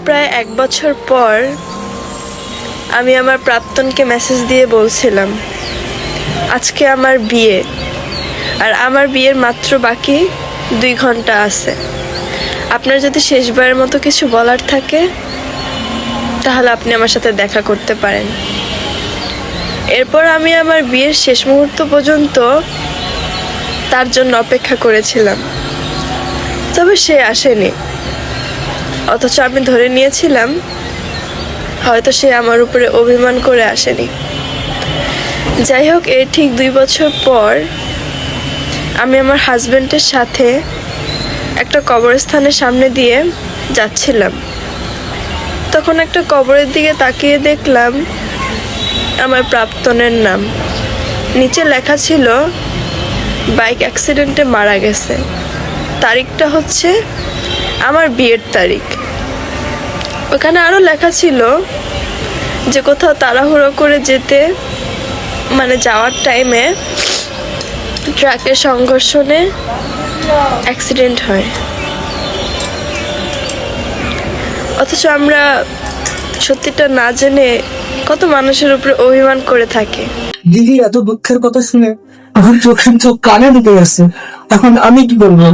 প্রায় 1 বছর পর আমি আমার প্রাক্তনকে মেসেজ দিয়ে বলছিলাম আজকে আমার বিয়ে, আর আমার বিয়ের মাত্র বাকি 2 ঘন্টা আছে। আপনার যদি শেষবারের মতো কিছু বলার থাকে তাহলে আপনি আমার সাথে দেখা করতে পারেন। এরপর আমি আমার বিয়ের শেষ মুহূর্ত পর্যন্ত তার জন্য অপেক্ষা করেছিলাম, তবে সে আসেনি। অথচ আমি ধরে নিয়েছিলাম হয়তো সে আমার উপরে অভিমান করে আসেনি। যাই হোক, এর ঠিক 2 বছর পর আমি আমার হাজবেন্ডের সাথে একটা কবরস্থানের সামনে দিয়ে যাচ্ছিলাম। তখন একটা কবরের দিকে তাকিয়ে দেখলাম আমার প্রাক্তনের নাম। নিচে লেখা ছিল বাইক অ্যাক্সিডেন্টে মারা গেছে। তারিখটা হচ্ছে আমার বিয়ের তারিখ। ওখানে আরও লেখা ছিল যে কোথাও তাড়াহুড়ো করে যাওয়ার টাইমে ট্রাকের সংঘর্ষণে অ্যাক্সিডেন্ট হয়। অথচ আমরা সত্যিটা না জেনে কত মানুষের উপরে অভিমান করে থাকি। দিদি এত দুঃখের কথা শুনে আমার চোখের চোখ কানে ঢুকে গেছে। এখন আমি কি করবো?